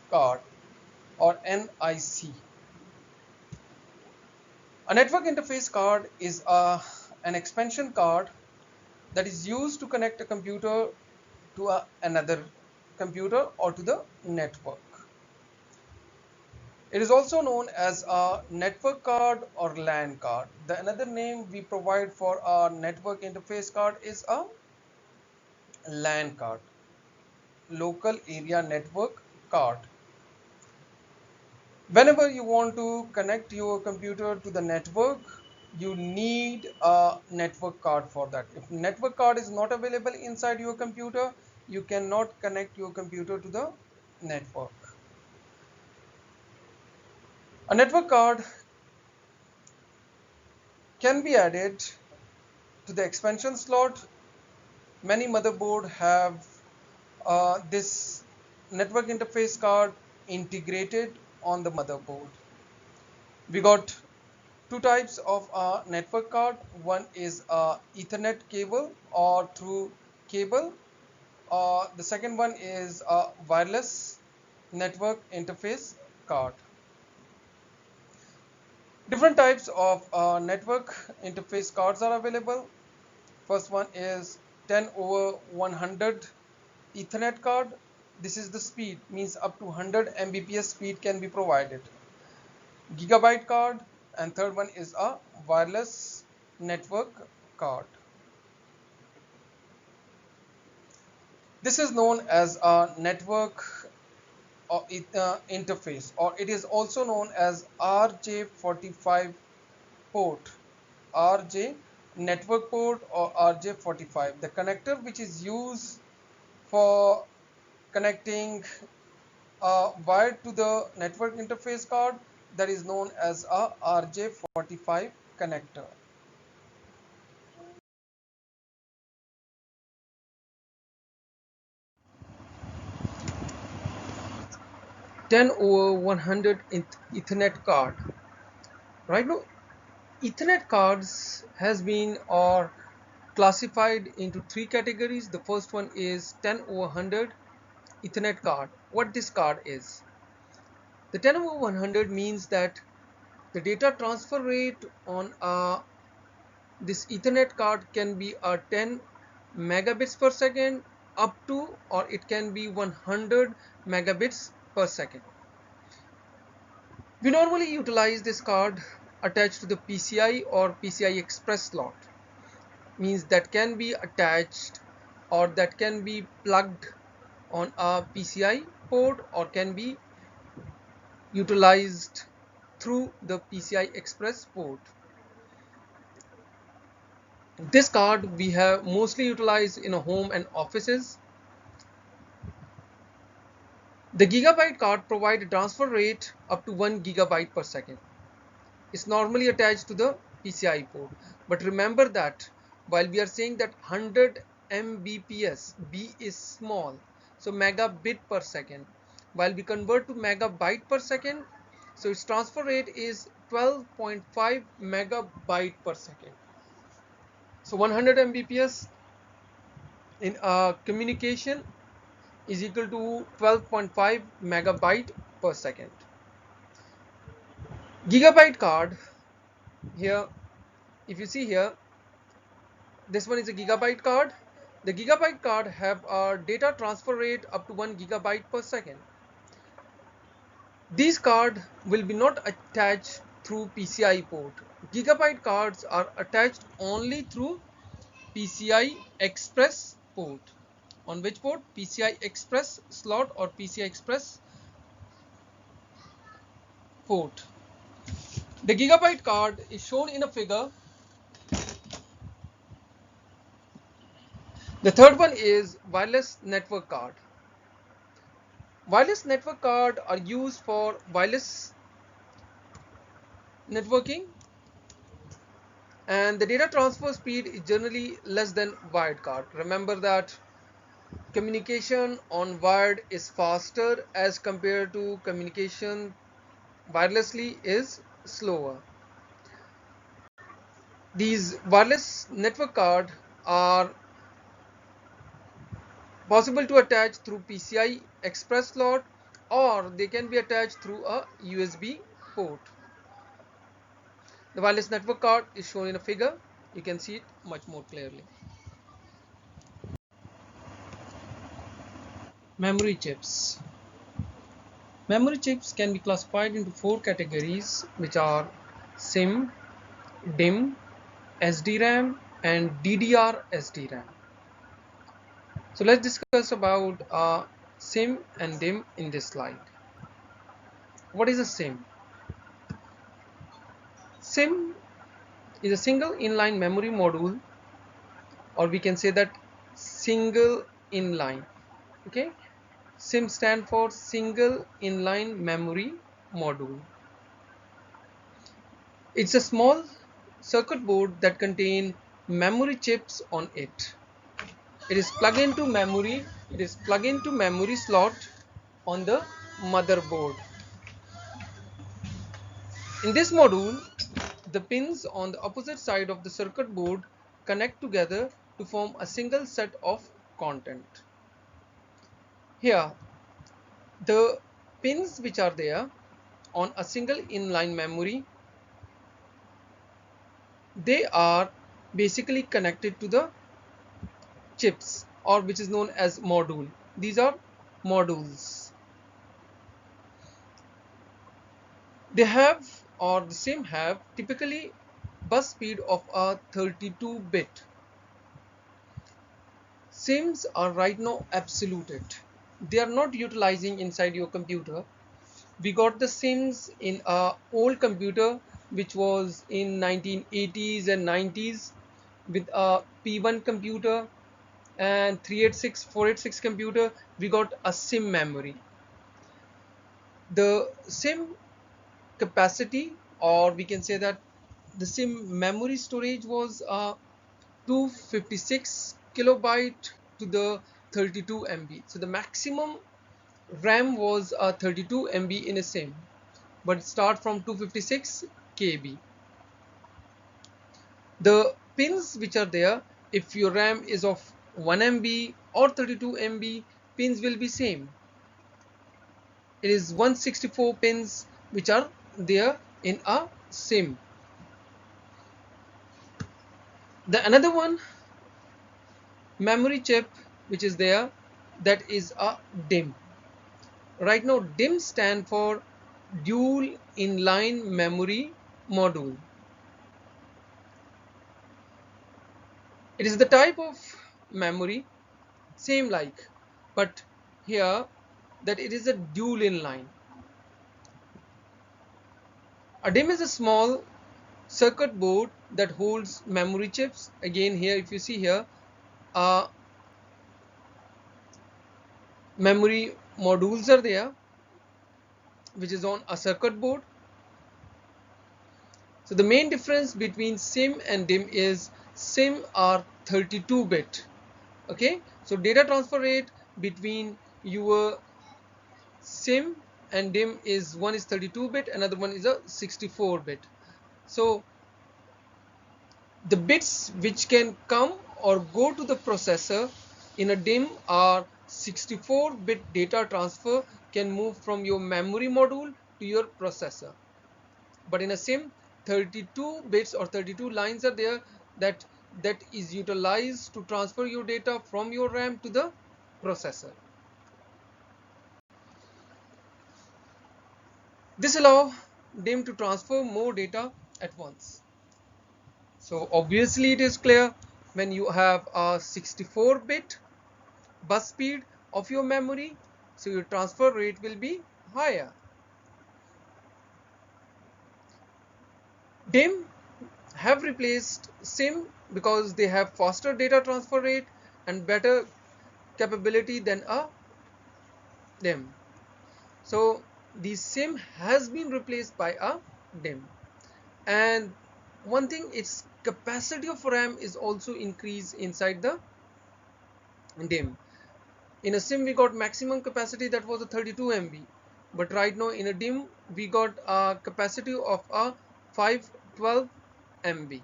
card or NIC. A network interface card is an expansion card that is used to connect a computer to another computer or to the network. It is also known as a network card or LAN card. The another name we provide for our network interface card is a LAN card, local area network card. Whenever you want to connect your computer to the network, you need a network card for that. If network card is not available inside your computer, you cannot connect your computer to the network. A network card can be added to the expansion slot. Many motherboards have this network interface card integrated on the motherboard. We got two types of network card. One is Ethernet cable or through cable. The second one is a wireless network interface card. Different types of network interface cards are available. First one is 10 over 100 Ethernet card. This is the speed, means up to 100 Mbps speed can be provided. Gigabyte card, and third one is a wireless network card. This is known as a network or interface, or it is also known as RJ45 port, RJ network port or RJ45. The connector which is used for connecting a wire to the network interface card, that is known as a RJ45 connector. 10 over 100 Ethernet card. Right now, Ethernet cards has been or classified into three categories. The first one is 10 over 100 Ethernet card. What this card is? The 10 over 100 means that the data transfer rate on this Ethernet card can be 10 megabits per second up to, or it can be 100 megabits per second. We normally utilize this card attached to the PCI or PCI Express slot, means that can be attached or that can be plugged on a PCI port or can be utilized through the PCI Express port. This card we have mostly utilized in a home and offices. The gigabyte card provides a transfer rate up to 1 gigabyte per second. It's normally attached to the PCI port. But remember that while we are saying that 100 Mbps, B is small, so megabit per second. While we convert to megabyte per second, so its transfer rate is 12.5 megabyte per second. So 100 Mbps in communication is equal to 12.5 megabyte per second. Gigabyte card, here if you see here, this one is a gigabyte card. The gigabyte card have a data transfer rate up to 1 gigabyte per second. These cards will be not attached through PCI port. Gigabyte cards are attached only through PCI Express port. On which port? PCI Express slot or PCI Express port. The gigabyte card is shown in a figure. The third one is wireless network card. Wireless network card are used for wireless networking, and the data transfer speed is generally less than wired card. Remember that communication on wired is faster as compared to communication wirelessly is slower. These wireless network card are possible to attach through PCI Express slot or they can be attached through a USB port. The wireless network card is shown in a figure. You can see it much more clearly. Memory chips. Memory chips can be classified into four categories, which are SIM, DIMM, SDRAM, and DDR SDRAM. So let's discuss about SIM and DIMM in this slide. What is a SIM? SIM is a single inline memory module, or we can say that single inline. Okay, SIM stand for single inline memory module. It's a small circuit board that contains memory chips on it. It is plugged into memory. It is plugged into memory slot on the motherboard. In this module, the pins on the opposite side of the circuit board connect together to form a single set of content. Here, the pins which are there on a single inline memory, they are basically connected to the chips, or which is known as module. These are modules. They have, or the same have, typically bus speed of a 32-bit. SIMs are right now absolute. They are not utilizing inside your computer. We got the SIMs in a old computer which was in 1980s and 90s with a P1 computer and 386 486 computer. We got a SIM memory. The SIM capacity, or we can say that the SIM memory storage was 256 kilobyte to the 32 MB. So the maximum RAM was 32 MB in a SIM, but start from 256 KB. The pins which are there, if your RAM is of 1 MB or 32 MB, pins will be same. It is 164 pins which are there in a SIM. The another one memory chip which is there, that is a DIMM. Right now DIMM stand for dual inline memory module. It is the type of memory same like, but here that it is a dual inline. A DIMM is a small circuit board that holds memory chips. Again here, if you see here, memory modules are there which is on a circuit board. So the main difference between SIM and DIMM is SIM are 32-bit. Okay, so data transfer rate between your SIM and DIMM is one is 32-bit, another one is a 64-bit. So the bits which can come or go to the processor in a DIMM are 64-bit data transfer can move from your memory module to your processor. But in a SIM, 32 bits or 32 lines are there that is utilized to transfer your data from your RAM to the processor. This allows DIMM to transfer more data at once. So obviously it is clear, when you have a 64-bit bus speed of your memory, so your transfer rate will be higher. DIMM have replaced SIM because they have faster data transfer rate and better capability than a DIMM. So the SIM has been replaced by a DIMM. And one thing, its capacity of RAM is also increased inside the DIMM. In a SIM we got maximum capacity that was a 32 MB, but right now in a DIMM we got a capacity of a 512 MB.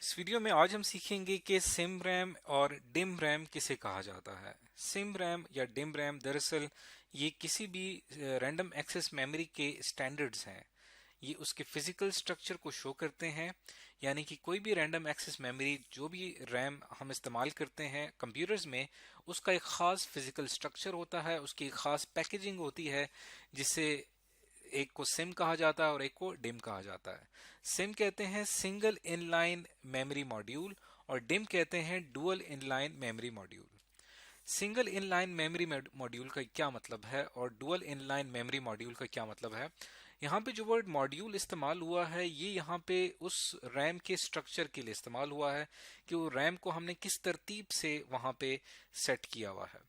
इस video में आज हम सीखेंगे कि SIM RAM और dim RAM किसे कहा जाता है। सिम रैम या डिम रैम दरअसल ये किसी भी रैंडम एक्सेस मेमोरी के स्टैंडर्ड्स हैं। ये उसके फिजिकल स्ट्रक्चर को शो करते हैं, यानी कि कोई भी रैंडम एक्सेस मेमोरी जो भी रैम हम इस्तेमाल करते हैं कंप्यूटर्स में, उसका एक खास फिजिकल स्ट्रक्चर होता है, उसकी एक खास पैकेजिंग होती है, जिसे एक को सिम कहा जाता है और एक को डिम कहा जाता है। सिम कहते हैं सिंगल इनलाइन मेमोरी मॉड्यूल और डिम कहते हैं dual inline memory module. Single inline memory module का क्या मतलब है और डुअल इनलाइन मेमोरी मॉड्यूल का क्या मतलब है? यहाँ पे जो वर्ड मॉड्यूल इस्तेमाल हुआ है ये यहाँ पे उस रैम के स्ट्रक्चर के लिए इस्तेमाल हुआ है कि वो रैम को हमने किस तरतीब से वहां पे सेट किया हुआ है।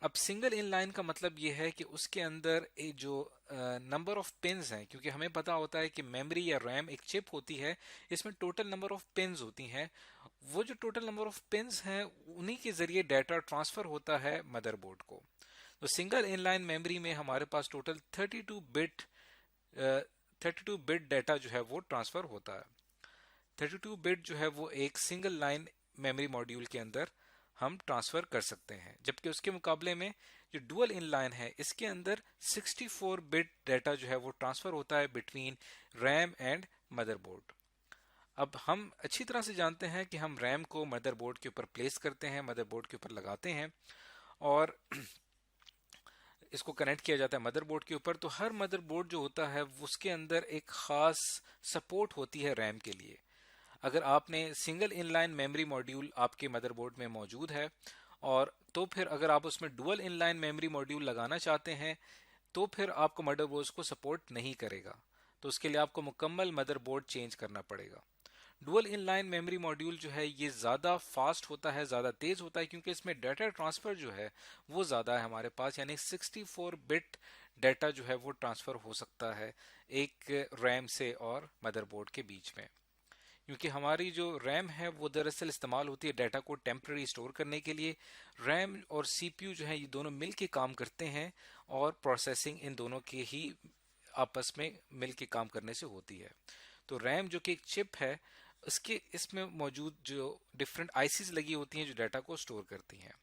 अब सिंगल इन लाइन का मतलब यह है कि उसके अंदर जो नंबर ऑफ पिन्स हैं, क्योंकि हमें पता होता है कि मेमोरी या रैम एक चिप होती है, इसमें टोटल नंबर ऑफ पिन्स होती हैं। वो जो टोटल नंबर ऑफ पिन्स हैं उन्हीं के जरिए डाटा ट्रांसफर होता है मदरबोर्ड को। तो सिंगल इन लाइन मेमोरी में हमारे पास टोटल 32 बिट डाटा जो है वो ट्रांसफर होता है। 32 बिट जो है वो एक सिंगल लाइन मेमोरी मॉड्यूल के अंदर हम ट्रांसफर कर सकते हैं, जबकि उसके मुकाबले में जो डुअल इनलाइन है इसके अंदर 64 बिट डाटा जो है वो ट्रांसफर होता है बिटवीन रैम एंड मदरबोर्ड। अब हम अच्छी तरह से जानते हैं कि हम रैम को मदरबोर्ड के ऊपर प्लेस करते हैं, मदरबोर्ड के ऊपर लगाते हैं और इसको कनेक्ट किया जाता है मदरबोर्ड के ऊपर। तो हर मदरबोर्ड जो होता है उसके अंदर एक खास सपोर्ट होती है रैम के लिए। अगर आपने सिंगल इनलाइन मेमोरी मॉड्यूल आपके मदरबोर्ड में मौजूद है और तो फिर अगर आप उसमें डुअल इनलाइन मेमोरी मॉड्यूल लगाना चाहते हैं तो फिर आपको मदरबोर्ड को सपोर्ट नहीं करेगा। तो उसके लिए आपको मुकम्मल मदरबोर्ड चेंज करना पड़ेगा। डुअल इनलाइन मेमोरी मॉड्यूल जो है ये ज़्यादा फास्ट होता है, ज़्यादा तेज़ होता है, क्योंकि इसमें डाटा ट्रांसफ़र जो है वो ज़्यादा है हमारे पास, यानी 64 बिट डाटा जो है वो ट्रांसफ़र हो सकता है एक रैम से और मदरबोर्ड के बीच में। क्योंकि हमारी जो रैम है वो दरअसल इस्तेमाल होती है डाटा को टेम्पररी स्टोर करने के लिए। रैम और सीपीयू जो है ये दोनों मिल के काम करते हैं और प्रोसेसिंग इन दोनों के ही आपस में मिल के काम करने से होती है। तो रैम जो कि एक चिप है, इसके इसमें मौजूद जो डिफरेंट आईसीज लगी होती हैं जो डाटा को स्टोर करती हैं।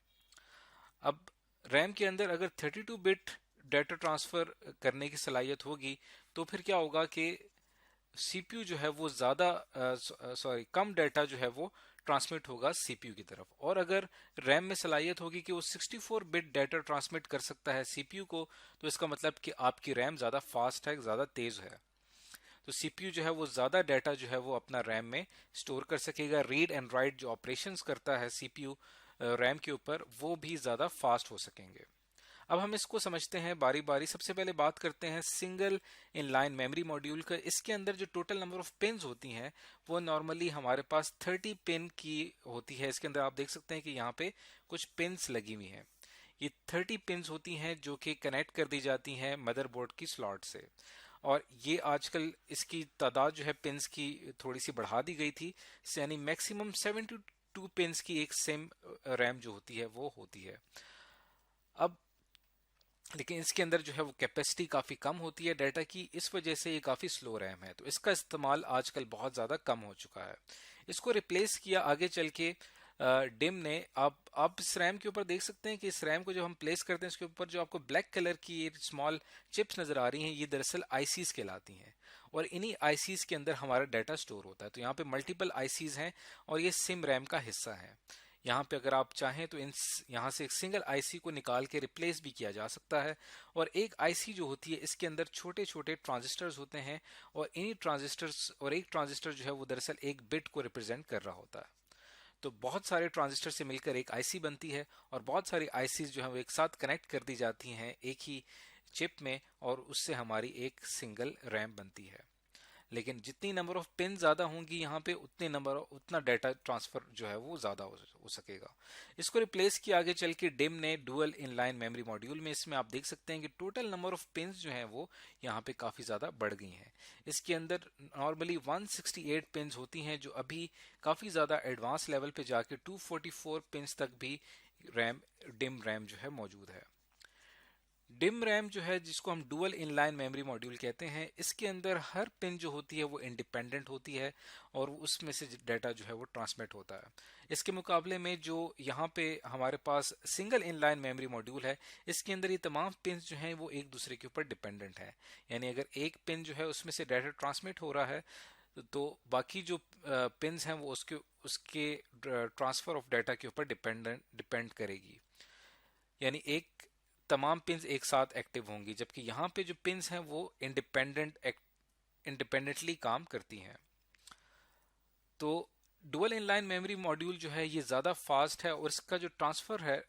अब रैम के अंदर अगर 32 बिट डाटा ट्रांसफर करने की सलाहियत होगी तो फिर क्या होगा कि सीपीयू जो है वो ज्यादा कम डाटा जो है वो ट्रांसमिट होगा सीपीयू की तरफ। और अगर रैम में सलाहियत होगी कि वो 64 बिट डाटा ट्रांसमिट कर सकता है सीपीयू को, तो इसका मतलब कि आपकी रैम ज्यादा फास्ट है, ज्यादा तेज है। तो सीपीयू जो है वो ज्यादा डाटा जो है वो अपना रैम में स्टोर कर सकेगा। रीड एंड राइट जो ऑपरेशंस करता है सीपीयू रैम के ऊपर, वो भी ज्यादा फास्ट हो सकेंगे। अब हम इसको समझते हैं बारी बारी। सबसे पहले बात करते हैं सिंगल इनलाइन मेमोरी मॉड्यूल का। इसके अंदर जो टोटल नंबर ऑफ पिन्स होती हैं वो नॉर्मली हमारे पास 30 पिन की होती है। इसके अंदर आप देख सकते हैं कि यहाँ पे कुछ पिन्स लगी हुई हैं। ये 30 पिन्स होती हैं जो कि कनेक्ट कर दी जाती हैं मदरबोर्ड की स्लॉट से। और ये आजकल इसकी तादाद जो है पिन्स की थोड़ी सी बढ़ा दी गई थी, यानी मैक्सिमम 72 पिन्स की एक सिम रैम जो होती है वो होती है। अब लेकिन इसके अंदर जो है वो कैपेसिटी काफ़ी कम होती है डाटा की, इस वजह से ये काफ़ी स्लो रैम है। तो इसका इस्तेमाल आजकल बहुत ज़्यादा कम हो चुका है। इसको रिप्लेस किया आगे चल के डिम ने। आप इस रैम के ऊपर देख सकते हैं कि इस रैम को जब हम प्लेस करते हैं इसके ऊपर जो आपको ब्लैक कलर की ये स्मॉल चिप्स नज़र आ रही हैं, ये दरअसल आईसीज कहलाती हैं और इन्हीं आईसीज के अंदर हमारा डाटा स्टोर होता है। तो यहाँ पे मल्टीपल आईसीज हैं और ये सिम रैम का हिस्सा है। यहाँ पे अगर आप चाहें तो यहाँ से एक सिंगल आईसी को निकाल के रिप्लेस भी किया जा सकता है। और एक आईसी जो होती है इसके अंदर छोटे छोटे ट्रांजिस्टर्स होते हैं और इन्हीं ट्रांजिस्टर्स और एक ट्रांजिस्टर जो है वो दरअसल एक बिट को रिप्रेजेंट कर रहा होता है। तो बहुत सारे ट्रांजिस्टर से मिलकर एक आईसी बनती है और बहुत सारी आईसीज जो है वो एक साथ कनेक्ट कर दी जाती हैं एक ही चिप में और उससे हमारी एक सिंगल रैम बनती है। लेकिन जितनी नंबर ऑफ पिन ज्यादा होंगी यहाँ पे उतना डाटा ट्रांसफर जो है वो ज्यादा हो सकेगा। इसको रिप्लेस किया आगे चल के डिम ने डुअल इनलाइन मेमोरी मॉड्यूल में। इसमें आप देख सकते हैं कि टोटल नंबर ऑफ पिन जो है वो यहाँ पे काफी ज्यादा बढ़ गई हैं। इसके अंदर नॉर्मली 168 पिन होती हैं जो अभी काफी ज्यादा एडवांस लेवल पे जाके 244 पिन तक भी डिम रैम जो है मौजूद है। डिम रैम जो है, जिसको हम डुअल इनलाइन मेमोरी मॉड्यूल कहते हैं, इसके अंदर हर पिन जो होती है वो इंडिपेंडेंट होती है और उसमें से डाटा जो है वो ट्रांसमिट होता है। इसके मुकाबले में जो यहाँ पे हमारे पास सिंगल इनलाइन मेमोरी मॉड्यूल है, इसके अंदर ये तमाम पिन जो हैं वो एक दूसरे के ऊपर डिपेंडेंट है। यानी अगर एक पिन जो है उसमें से डाटा ट्रांसमिट हो रहा है, तो बाकी जो पिन्स हैं वो उसके उसके ट्रांसफर ऑफ डाटा के ऊपर डिपेंड करेगी। यानी एक तमाम पिन्स एक साथ एक्टिव होंगी, जबकि यहाँ पे जो पिन्स हैं वो इंडिपेंडेंटली काम करती हैं। तो डुअल इनलाइन मेमोरी मॉड्यूल जो है ये ज़्यादा फास्ट है और इसका जो ट्रांसफ़र है,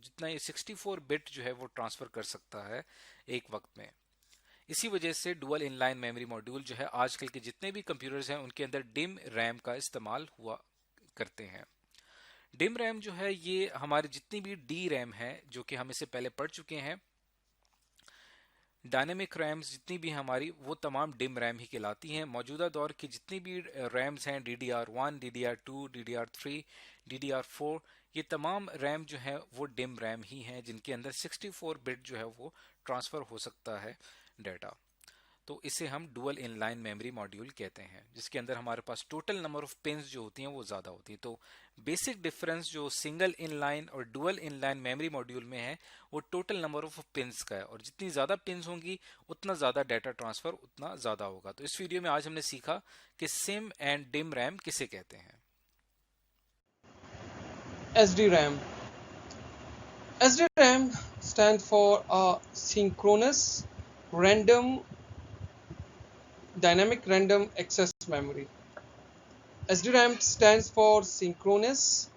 जितना ये 64 बिट जो है वो ट्रांसफ़र कर सकता है एक वक्त में। इसी वजह से डुअल इनलाइन मेमोरी मॉड्यूल जो है आजकल के जितने भी कंप्यूटर्स हैं उनके अंदर डिम रैम का इस्तेमाल हुआ करते हैं। डिम रैम जो है ये हमारी जितनी भी डी रैम है, जो कि हम इससे पहले पढ़ चुके हैं, डायनेमिक रैम्स जितनी भी हमारी, वो तमाम डिम रैम ही कहलाती हैं। मौजूदा दौर की जितनी भी रैम्स हैं, DDR1, DDR2, DDR3, DDR4, ये तमाम रैम जो है वो डिम रैम ही हैं, जिनके अंदर 64 बिट जो है वो ट्रांसफ़र हो सकता है डाटा। तो इसे हम डुअल इनलाइन मेमोरी मॉड्यूल कहते हैं, जिसके अंदर हमारे पास टोटल नंबर ऑफ पिन्स जो होती हैं वो ज़्यादा होती है। तो बेसिक डिफरेंस जो सिंगल इनलाइन और डुअल इनलाइन मेमोरी मॉड्यूल में है वो टोटल नंबर ऑफ पिन्स का है, और जितनी ज़्यादा पिन्स होंगी उतना ज़्यादा डाटा ट्रांसफ़र उतना ज़्यादा होगा। तो इस वीडियो में आज हमने सीखा कि सिम एंड डिम रैम किसे कहते हैं। SDRAM. SDRAM stands for synchronous random dynamic random access memory. SDRAM stands for synchronous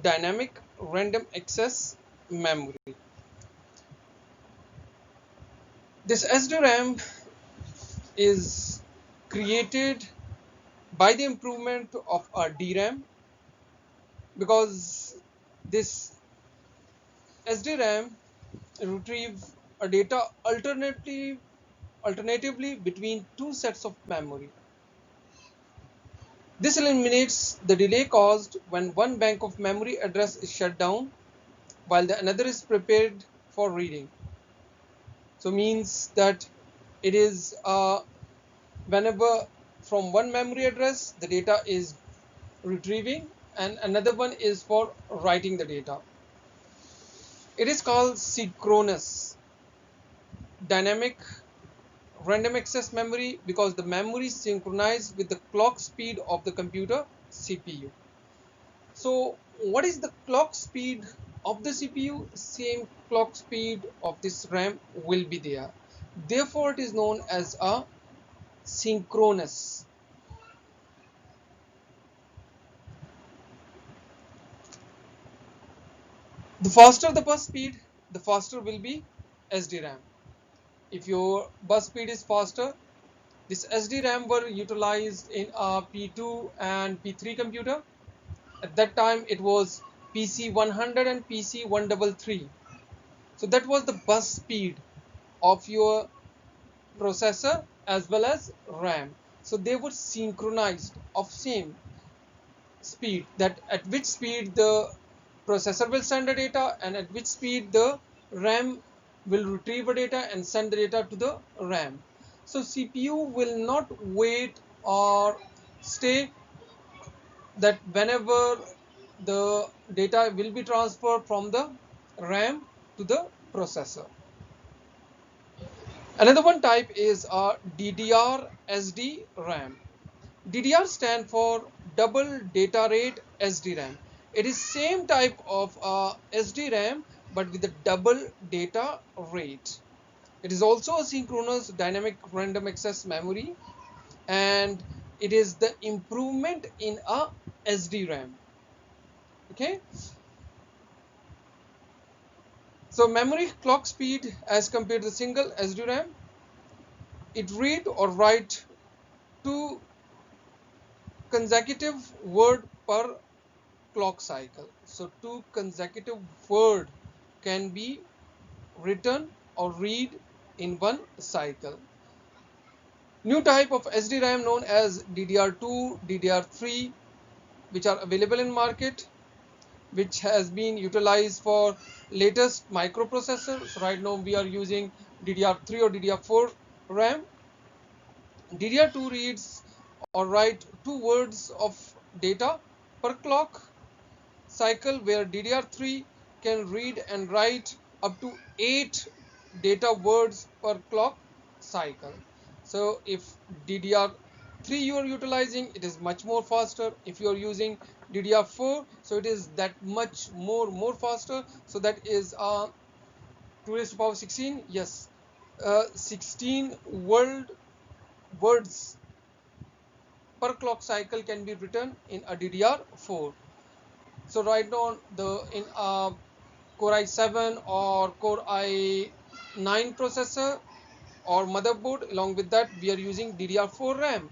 dynamic random access memory. This SDRAM is created by the improvement of a DRAM, because this SDRAM retrieve a data alternatively between two sets of memory. This eliminates the delay caused when one bank of memory address is shut down while the another is prepared for reading. So means that it is whenever from one memory address the data is retrieving and another one is for writing the data. It is called synchronous dynamic random access memory because the memory is synchronized with the clock speed of the computer CPU. So what is the clock speed of the CPU? Same clock speed of this RAM will be there. Therefore it is known as a synchronous. The faster the bus speed, the faster will be SDRAM. If your bus speed is faster, this SDRAM were utilized in a P2 and P3 computer. At that time it was PC100 and PC133. So that was the bus speed of your processor as well as RAM. So they were synchronized of same speed, that at which speed the processor will send the data and at which speed the RAM will retrieve the data and send the data to the RAM. So CPU will not wait or stay that whenever the data will be transferred from the RAM to the processor. Another one type is a DDR SD RAM. DDR stand for double data rate SDRAM. It is same type of SDRAM but with a double data rate. It is also a synchronous dynamic random access memory, and it is the improvement in a SDRAM. Okay. So memory clock speed as compared to the single SDRAM, it read or write 2 consecutive word per clock cycle. So 2 consecutive word can be written or read in one cycle. New type of SDRAM known as DDR2, DDR3, which are available in market. which has been utilized for latest microprocessor. So right now we are using DDR3 or DDR4 RAM. DDR2 reads or write 2 words of data per clock cycle, where DDR3 can read and write up to 8 data words per clock cycle. So if DDR3 you are utilizing, it is much more faster. If you are using DDR4, so it is that much more faster. So that is 2 raised to power 16. Yes, 16 words per clock cycle can be written in a DDR4. So right now in a Core i7 or Core i9 processor or motherboard, along with that we are using DDR4 RAM.